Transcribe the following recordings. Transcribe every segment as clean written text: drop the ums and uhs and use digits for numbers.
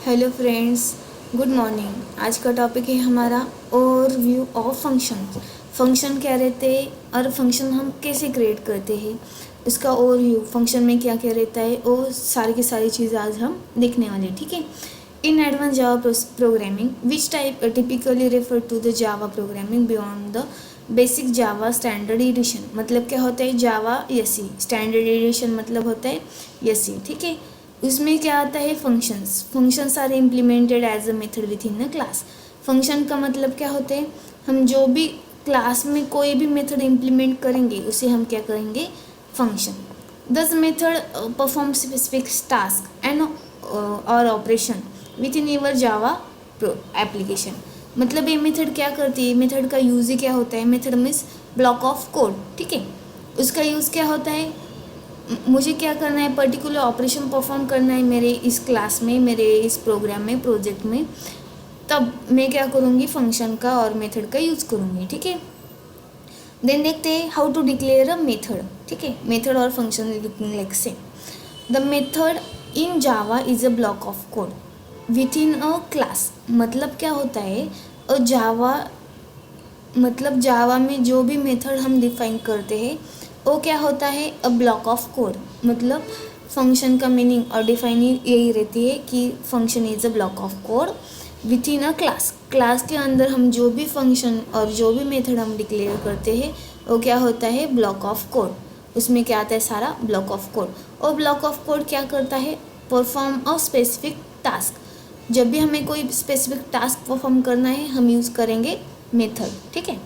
Hello friends, good morning. आज का topic है हमारा ओवरव्यू ऑफ फंक्शन। फंक्शन क्या रहते हैं और फंक्शन हम कैसे क्रिएट करते हैं, उसका ओवरव्यू, फंक्शन में क्या क्या रहता है, वो सारी की सारी चीज़ आज हम देखने वाले। ठीक है। In advance Java programming which type typically refer to the Java programming beyond the basic Java standard edition. मतलब क्या होता है जावा यसी, स्टैंडर्ड एडिशन मतलब होता है यसी। ठीक है। उसमें क्या आता है functions. Functions are implemented as a method within the class. Function का मतलब क्या होता है, हम जो भी क्लास में कोई भी मेथड इम्प्लीमेंट करेंगे उसे हम क्या करेंगे, function. This method perform specific task and और operation within your Java application. मतलब ये मेथड क्या करती है, मेथड का यूज ही क्या होता है। Method means block of code. ठीक है। उसका यूज़ क्या होता है, मुझे क्या करना है, पर्टिकुलर ऑपरेशन परफॉर्म करना है मेरे इस क्लास में, मेरे इस प्रोग्राम में, प्रोजेक्ट में, तब मैं क्या करूँगी, फंक्शन का और मेथड का यूज़ करूँगी। ठीक है। देन देखते हैं how to declare a method. ठीक है। मेथड और function looking like same. The method in Java is a block of code within a class. मतलब क्या होता है, जावा मतलब जावा में जो भी मेथड हम डिफाइन करते हैं वो क्या होता है, अ ब्लॉक ऑफ कोड। मतलब फंक्शन का मीनिंग और डिफाइनिंग यही रहती है कि function is a block of code within a class. Class के अंदर हम जो भी फंक्शन और जो भी मेथड हम डिक्लेयर करते हैं वो क्या होता है, ब्लॉक ऑफ कोड। उसमें क्या आता है, सारा ब्लॉक ऑफ कोड। और ब्लॉक ऑफ कोड क्या करता है, परफॉर्म अ स्पेसिफिक टास्क। जब भी हमें कोई स्पेसिफिक टास्क परफॉर्म करना है हम यूज़ करेंगे मेथड। ठीक है।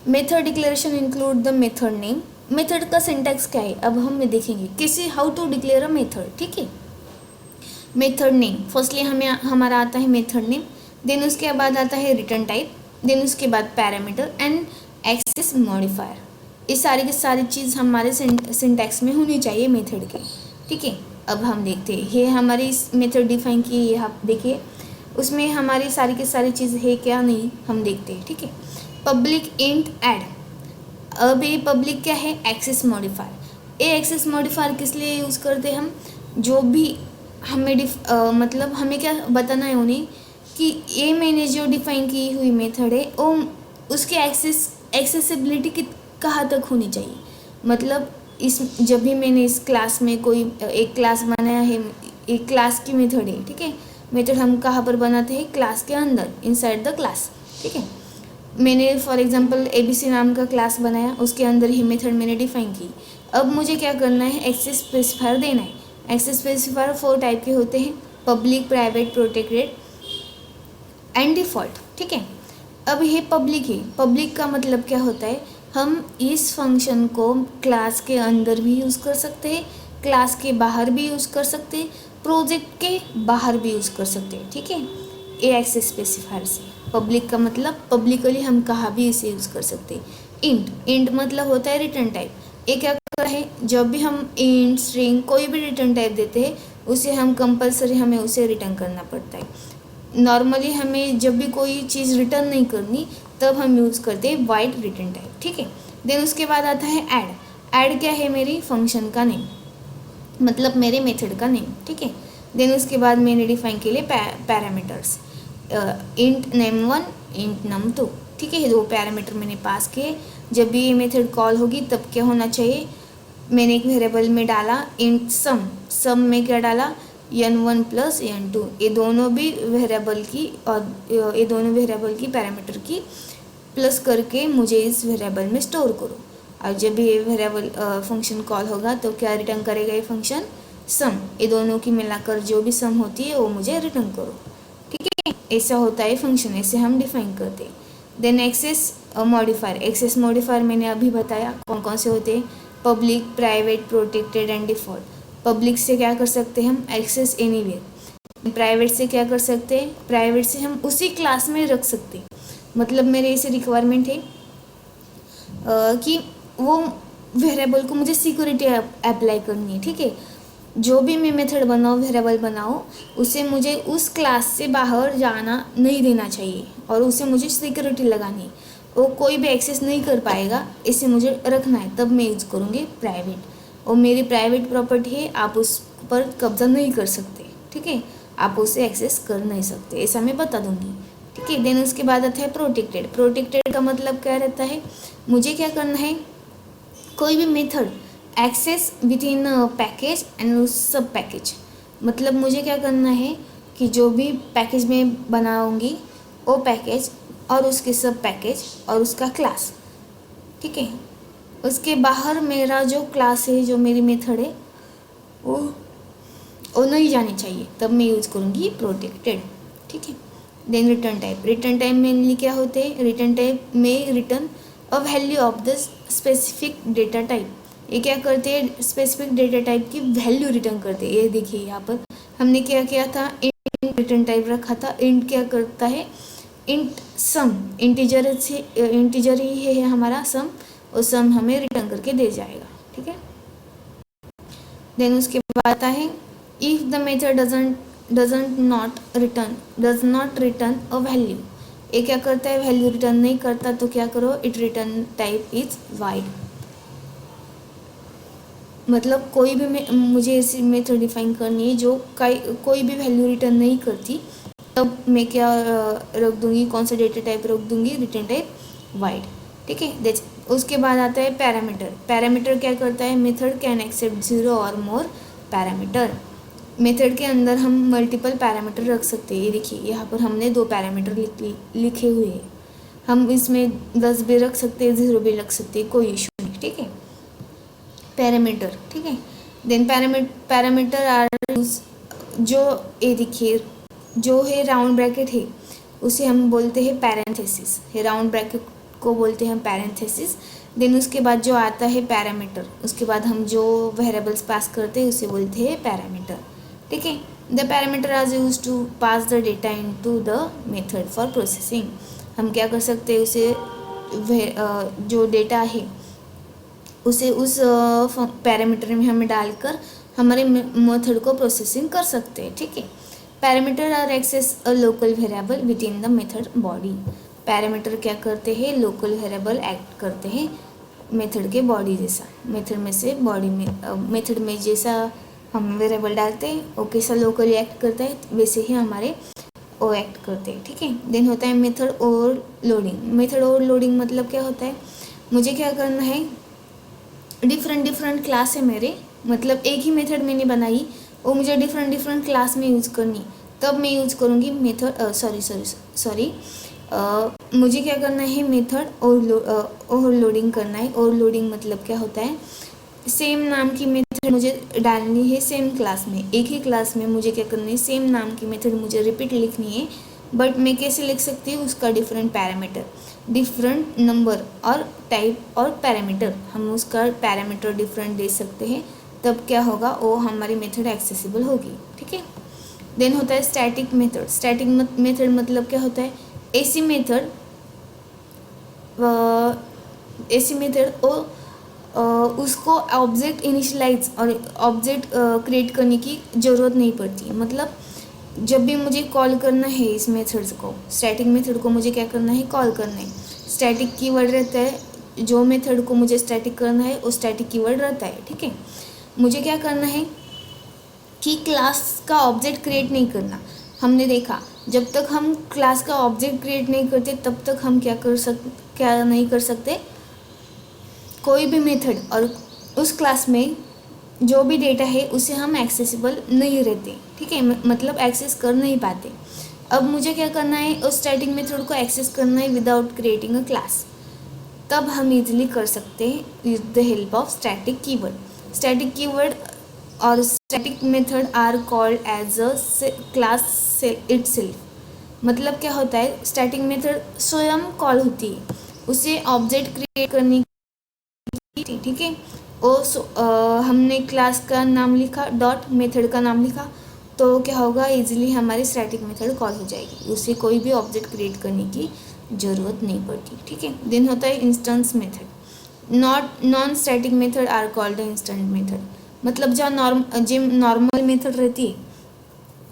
Method declaration include the method name. Method का सिंटैक्स क्या है, अब हम देखेंगे कैसे, how to declare a method. ठीक है। मेथड नेम, फर्स्टली हमें हमारा आता है मेथड नेम, देन उसके बाद आता है रिटर्न टाइप, देन उसके बाद पैरामीटर एंड एक्सेस मॉडिफायर। ये सारी की सारी चीज़ हमारे सिंटैक्स में होनी चाहिए मेथड के। ठीक है। अब हम देखते हैं, ये हमारी मेथड डिफाइन की, ये आप देखिए उसमें हमारी सारी की सारी चीज़ है क्या, नहीं, हम देखते हैं। ठीक है। Public int add. अब ये पब्लिक क्या है, एक्सेस मॉडिफायर। ये एक्सेस मॉडिफायर किस लिए यूज़ करते हैं हम, जो भी हमें मतलब हमें क्या बताना है उन्हें कि ये मैंने जो डिफाइन की हुई मेथड है वो उसकी एक्सेसिबिलिटी कहाँ तक होनी चाहिए। मतलब इस जब भी मैंने इस क्लास में कोई एक क्लास बनाया है, एक क्लास की मेथड है। ठीक है। मेथड हम कहाँ पर बनाते हैं, क्लास के अंदर, इनसाइड द क्लास। ठीक है। मैंने फॉर एग्जांपल ABC नाम का क्लास बनाया, उसके अंदर ही मेथड मैंने डिफाइन की। अब मुझे क्या करना है, एक्सेस स्पेसिफायर देना है। एक्सेस स्पेसिफायर 4 टाइप के होते हैं, public, private, protected and default. ठीक है। अब ये पब्लिक है। पब्लिक का मतलब क्या होता है, हम इस फंक्शन को क्लास के अंदर भी यूज़ कर सकते हैं, क्लास के बाहर भी यूज़ कर सकते हैं, प्रोजेक्ट के बाहर भी यूज़ कर सकते हैं। ठीक है। ये एक्सेस स्पेसिफायर से पब्लिक का मतलब पब्लिकली हम कहाँ भी इसे यूज़ कर सकते हैं। इंट मतलब होता है रिटर्न टाइप। ये क्या करता है, जब भी हम इंट, स्ट्रिंग, कोई भी रिटर्न टाइप देते हैं उसे हम कंपलसरी हमें उसे रिटर्न करना पड़ता है। नॉर्मली हमें जब भी कोई चीज़ रिटर्न नहीं करनी तब हम यूज़ करते हैं वाइड रिटर्न टाइप। ठीक है। देन उसके बाद आता है ऐड। ऐड क्या है, मेरी फंक्शन का नेम, मतलब मेरे मेथड का नेम। ठीक है। देन उसके बाद मैंने डिफाइन के लिए parameters, int num1, int num2। ठीक है। 2 पैरामीटर मैंने पास किए। जब भी ये मेथड कॉल होगी तब क्या होना चाहिए, मैंने एक वेरिएबल में डाला इंट सम में क्या डाला, n1 प्लस n2। ये दोनों भी वेरिएबल की और ये दोनों वेरिएबल की पैरामीटर की प्लस करके मुझे इस वेरिएबल में स्टोर करो। और जब भी ये वेरिएबल फंक्शन कॉल होगा तो क्या रिटर्न करेगा ये फंक्शन, सम। ये दोनों की मिलाकर जो भी सम होती है वो मुझे रिटर्न करो। ठीक है। ऐसा होता है फंक्शन, ऐसे हम डिफाइन करते हैं। Then access modifier. Access modifier मैंने अभी बताया कौन कौन से होते हैं, public, private, protected and default. Public से क्या कर सकते हैं हम, एक्सेस एनीवेयर। प्राइवेट से क्या कर सकते हैं, प्राइवेट से हम उसी क्लास में रख सकते हैं। मतलब मेरे इसे रिक्वायरमेंट है कि वो वेरिएबल को मुझे सिक्योरिटी अप्लाई करनी है। ठीक है। जो भी मैं मेथड बनाऊँ, वेरिएबल बनाऊँ, उसे मुझे उस क्लास से बाहर जाना नहीं देना चाहिए और उसे मुझे सिक्योरिटी लगानी है। वो कोई भी एक्सेस नहीं कर पाएगा, इसे मुझे रखना है, तब मैं यूज़ करूँगी प्राइवेट। और मेरी प्राइवेट प्रॉपर्टी है, आप उस पर कब्जा नहीं कर सकते। ठीक है। आप उसे एक्सेस कर नहीं सकते, ऐसा मैं बता दूंगी। ठीक है, देन उसके बाद आता है प्रोटेक्टेड। प्रोटेक्टेड का मतलब क्या रहता है, मुझे क्या करना है, कोई भी method access within package and sub package. मतलब मुझे क्या करना है कि जो भी पैकेज में बनाऊंगी वो पैकेज और उसके सब पैकेज और उसका क्लास, ठीक है, उसके बाहर मेरा जो क्लास है, जो मेरी मेथड है, वो नहीं जानी चाहिए, तब मैं यूज़ करूँगी प्रोटेक्टेड। ठीक है, then return type. Return type mainly क्या होते हैं, रिटर्न टाइप में return a value of the specific data type. ये क्या करते हैं, स्पेसिफिक डेटा टाइप की वैल्यू रिटर्न करते हैं। ये देखिए यहाँ पर हमने क्या किया था, इंट रिटर्न टाइप रखा था। इंट क्या करता है, इंट सम, इंटीजर से इंटीजर ही है हमारा सम, और सम हमें रिटर्न करके दे जाएगा। ठीक है, देन उसके बाद आता है if the method does not return a value. ये क्या करता है, वैल्यू रिटर्न नहीं करता, तो क्या करो, it return type is wide. मतलब कोई भी मुझे ऐसी मेथड डिफाइन करनी है जो कोई भी वैल्यू रिटर्न नहीं करती, तब मैं क्या रख दूंगी, कौन सा डेटा टाइप रख दूंगी, रिटर्न टाइप वाइड। ठीक है, उसके बाद आता है पैरामीटर। पैरामीटर क्या करता है, मेथड कैन एक्सेप्ट 0 और मोर पैरामीटर। मेथड के अंदर हम मल्टीपल पैरामीटर रख सकते हैं। ये देखिए यहाँ पर हमने 2 पैरामीटर लिखे हुए हैं, हम इसमें 10 भी रख सकते हैं, 0 भी रख सकते हैं, कोई इशू नहीं। ठीक है, पैरामीटर। ठीक है, देन पैरामीटर आर जो ये देखिए जो है राउंड ब्रैकेट है, उसे हम बोलते हैं पैरेंथेसिस। ये राउंड ब्रैकेट को बोलते हैं हम पैरेंथेसिस। देन उसके बाद जो आता है पैरामीटर, उसके बाद हम जो वेरिएबल्स पास करते हैं उसे बोलते हैं पैरामीटर। ठीक है, the parameter are use to pass the data into the method for processing. हम क्या कर सकते हैं, उसे जो डेटा है उसे उस पैरामीटर में हमें डालकर हमारे मेथड को प्रोसेसिंग कर सकते हैं। ठीक है, parameter are access a local variable within the method body. Parameter क्या करते हैं, लोकल वेरिएबल एक्ट करते हैं मेथड के बॉडी जैसा। मेथड में से बॉडी में मेथड में जैसा हम वेरिएबल डालते हैं वो कैसा लोकली एक्ट करता है, वैसे ही हमारे वो एक्ट करते हैं। ठीक है, देन होता है मेथड ओवरलोडिंग। मेथड ओवरलोडिंग मतलब क्या होता है, मुझे क्या करना है, डिफरेंट क्लास है मेरे, मतलब एक ही मेथड मैंने बनाई, वो मुझे डिफरेंट क्लास में यूज़ करनी, तब मैं यूज़ करूँगी मेथड सॉरी मुझे क्या करना है, मेथड ओवरलोडिंग करना है। ओवरलोडिंग मतलब क्या होता है, सेम नाम की मेथड मुझे डालनी है सेम क्लास में, एक ही क्लास में मुझे क्या करनी है, सेम नाम की मेथड मुझे रिपीट लिखनी है, बट मैं कैसे लिख सकती हूँ, उसका डिफरेंट पैरामीटर, डिफरेंट नंबर और टाइप और पैरामीटर, हम उसका पैरामीटर डिफरेंट दे सकते हैं, तब क्या होगा, वो हमारी मेथड एक्सेसिबल होगी। ठीक है, देन होता है स्टैटिक मेथड। स्टैटिक मेथड मतलब क्या होता है, ऐसी मेथड उसको ऑब्जेक्ट इनिशियलाइज और ऑब्जेक्ट क्रिएट करने की ज़रूरत नहीं पड़ती। मतलब जब भी मुझे कॉल करना है इस मेथड्स को, स्टैटिक मेथड को मुझे क्या करना है, कॉल करना है। स्टैटिक कीवर्ड रहता है, जो मेथड को मुझे स्टैटिक करना है वो स्टैटिक कीवर्ड रहता है। ठीक है, मुझे क्या करना है कि क्लास का ऑब्जेक्ट क्रिएट नहीं करना। हमने देखा जब तक हम क्लास का ऑब्जेक्ट क्रिएट नहीं करते तब तक हम क्या नहीं कर सकते, कोई भी मेथड और उस क्लास में जो भी डेटा है उसे हम एक्सेसिबल नहीं रहते। ठीक है, मतलब एक्सेस कर नहीं पाते। अब मुझे क्या करना है, उस स्टैटिक मेथड को एक्सेस करना है विदाउट क्रिएटिंग अ क्लास, तब हम इजीली कर सकते हैं with the help of static keyword. Static keyword और static method are called as a class itself. मतलब क्या होता है, स्टैटिक मेथड स्वयं कॉल होती है, उसे ऑब्जेक्ट क्रिएट करने की। ठीक है, हमने क्लास का नाम लिखा, डॉट मेथड का नाम लिखा, तो क्या होगा, इजीली हमारी स्टैटिक मेथड कॉल हो जाएगी, उसे कोई भी ऑब्जेक्ट क्रिएट करने की ज़रूरत नहीं पड़ती। ठीक है, देन होता है instance method. Non static method are called instant method. मतलब जो नॉर्मल मेथड रहती है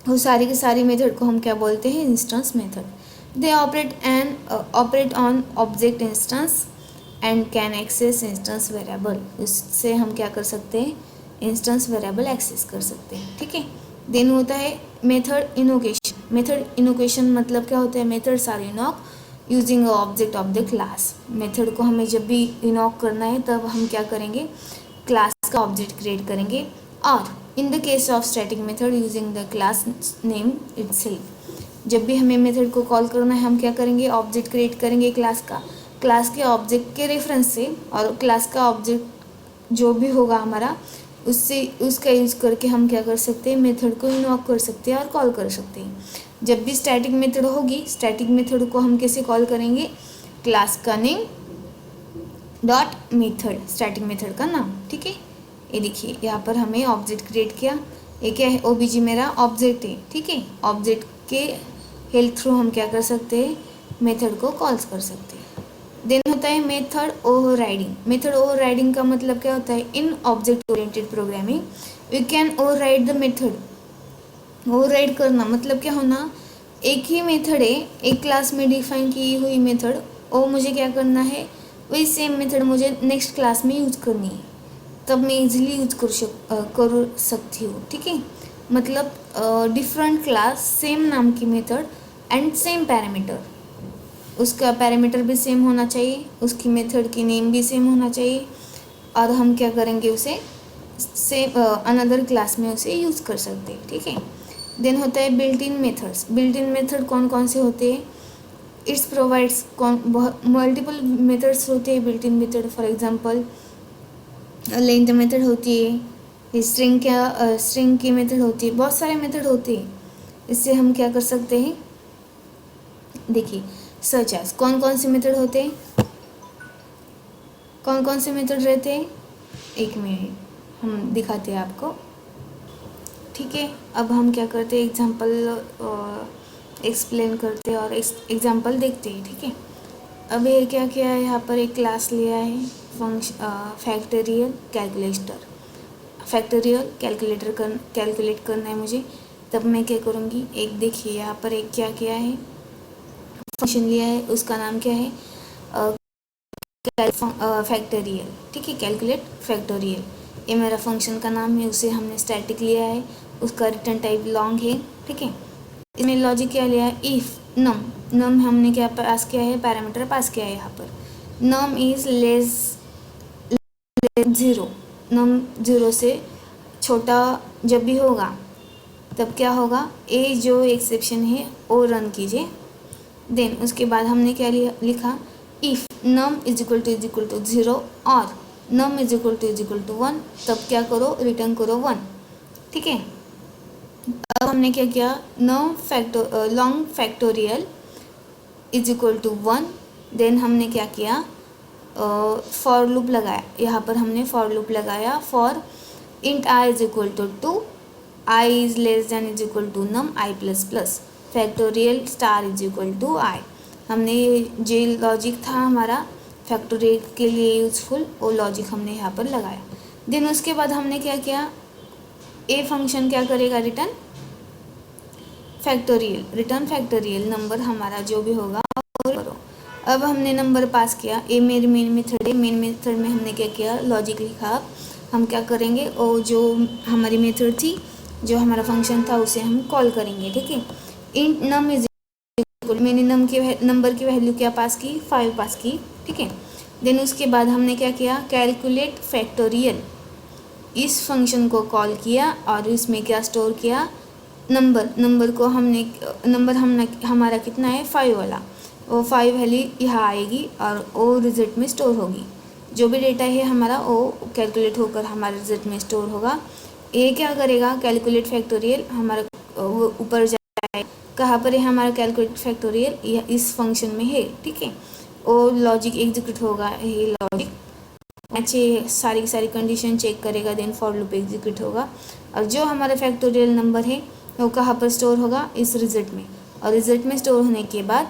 वो सारी की सारी मेथड को हम क्या बोलते हैं, instance method. They operate on object instance and can access instance variable. इससे हम क्या कर सकते हैं, इंस्टेंस वेरिएबल एक्सेस कर सकते हैं। ठीक है, देन होता है मेथड इनोकेशन। मेथड इनोकेशन मतलब क्या होता है, methods are invoke using object of the class. Method को हमें जब भी इनोक करना है तब हम क्या करेंगे, क्लास का ऑब्जेक्ट क्रिएट करेंगे। और in the case of static method using the class name itself. जब भी हमें मेथड को कॉल करना है हम क्या करेंगे, ऑब्जेक्ट क्रिएट करेंगे क्लास का, क्लास के ऑब्जेक्ट के रेफरेंस से, और क्लास का ऑब्जेक्ट जो भी होगा हमारा उससे उसका यूज़ करके हम क्या कर सकते हैं, मेथड को इन्वोक कर सकते हैं और कॉल कर सकते हैं। जब भी स्टैटिक मेथड होगी, स्टैटिक मेथड को हम कैसे कॉल करेंगे, क्लास का name dot method, static method का नाम। ठीक है, ये देखिए यहाँ पर हमें ऑब्जेक्ट क्रिएट किया, ये क्या है, ओबीजी मेरा ऑब्जेक्ट है। ठीक है, ऑब्जेक्ट के हेल्प थ्रू हम क्या कर सकते हैं, मेथड को कॉल्स कर सकते हैं। देन होता है मेथड ओवरराइडिंग। मेथड ओवरराइडिंग का मतलब क्या होता है, in object oriented programming we can override the method. Override करना मतलब क्या होना, एक ही मेथड है, एक क्लास में डिफाइन की हुई मेथड, और मुझे क्या करना है, वही सेम मेथड मुझे नेक्स्ट क्लास में यूज करनी है, तब मैं इजीली यूज कर सकती हूँ। ठीक है, मतलब डिफरेंट क्लास, सेम नाम की मेथड एंड सेम पैरामीटर, उसका पैरामीटर भी सेम होना चाहिए, उसकी मेथड की नेम भी सेम होना चाहिए, और हम क्या करेंगे, उसे सेम अनदर क्लास में उसे यूज़ कर सकते हैं। ठीक है, देन होता है built in methods. Built in method कौन कौन से होते हैं, इट्स प्रोवाइड्स मल्टीपल मेथड्स होते हैं built in method. For example length method होती है, स्ट्रिंग की मेथड होती है, बहुत सारे मेथड होते हैं। इससे हम क्या कर सकते हैं, देखिए सच एज कौन कौन से मेथड होते हैं, कौन कौन से मेथड रहते हैं, एक मिनट हम दिखाते हैं आपको। ठीक है, अब हम क्या करते हैं, एग्जांपल एक्सप्लेन करते हैं और एग्जांपल देखते हैं। ठीक है, अब ये क्या किया है, यहाँ पर एक क्लास लिया है फैक्टोरियल कैलकुलेटर। फैक्टोरियल कैलकुलेट करना है मुझे, तब मैं क्या करूँगी, एक देखिए यहाँ पर एक क्या किया है, फंक्शन लिया है, उसका नाम क्या है, फैक्टोरियल। ठीक है, कैलकुलेट फैक्टोरियल, ये मेरा फंक्शन का नाम है, उसे हमने स्टैटिक लिया है, उसका रिटर्न टाइप लॉन्ग है। ठीक है, इसमें लॉजिक क्या लिया है, इफ़ नम हमने क्या पास किया है, पैरामीटर पास किया है यहाँ पर, नम इज़ लेस 0, नम 0 से छोटा जब भी होगा तब क्या होगा, ए जो एक्सेप्शन है वो रन कीजिए। देन उसके बाद हमने क्या लिखा, if num is equal to 0 और नम इज इक्वल टू 1, तब क्या करो, रिटर्न करो 1। ठीक है, अब हमने क्या किया, long factorial is equal to 1। Then हमने क्या किया, फॉर लूप लगाया, यहाँ पर हमने फॉर लूप लगाया, for int i is equal to 2, i is less than is equal to num i plus plus, factorial star is equal to i. हमने जो लॉजिक था हमारा फैक्टोरियल के लिए यूज़फुल, वो लॉजिक हमने यहाँ पर लगाया। देन उसके बाद हमने क्या किया, ए फंक्शन क्या करेगा, रिटर्न फैक्टोरियल नंबर हमारा जो भी होगा करो। अब हमने नंबर पास किया, ए मेरी मेन मेथड है, मेन मेथड में हमने क्या किया, लॉजिक लिखा। हम क्या करेंगे, और जो हमारी मेथड थी, जो हमारा फंक्शन था, उसे हम कॉल करेंगे। ठीक है, इंट नम इज इक्वल, मैंने नंबर की वैल्यू क्या पास की, 5 पास की। ठीक है, देन उसके बाद हमने क्या किया, कैलकुलेट फैक्टोरियल, इस फंक्शन को कॉल किया और इसमें क्या स्टोर किया, नंबर को हमने हमारा कितना है, 5 वाला, वो 5 वैल्यू यहाँ आएगी और वो रिजल्ट में स्टोर होगी। जो भी डेटा है हमारा वो कैलकुलेट होकर हमारे रिजल्ट में स्टोर होगा। ये क्या करेगा, कैलकुलेट फैक्टोरियल हमारा ऊपर जाए, कहाँ पर है हमारा कैलकुलेट फैक्टोरियल, यह इस फंक्शन में है। ठीक है, वो लॉजिक एग्जीक्यूट होगा, ये लॉजिक अच्छे सारी की सारी कंडीशन चेक करेगा, देन फॉर लूप एग्जीक्यूट होगा, और जो हमारा फैक्टोरियल नंबर है वो कहाँ पर स्टोर होगा, इस रिजल्ट में, और रिजल्ट में स्टोर होने के बाद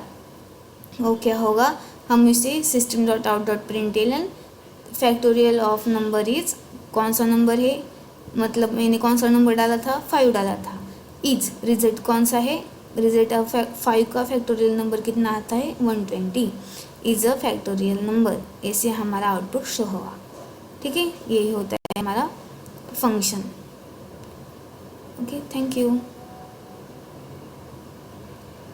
वो क्या होगा, हम इसे system.out.println factorial of number is, कौन सा नंबर है, मतलब मैंने कौन सा नंबर डाला था, 5 डाला था, इज रिजल्ट कौन सा है, रिजल्ट ऑफ 5 का फैक्टोरियल नंबर कितना आता है, 120 इज अ फैक्टोरियल नंबर, ऐसे हमारा आउटपुट शो होगा। ठीक है, यही होता है हमारा फंक्शन। Okay, thank you.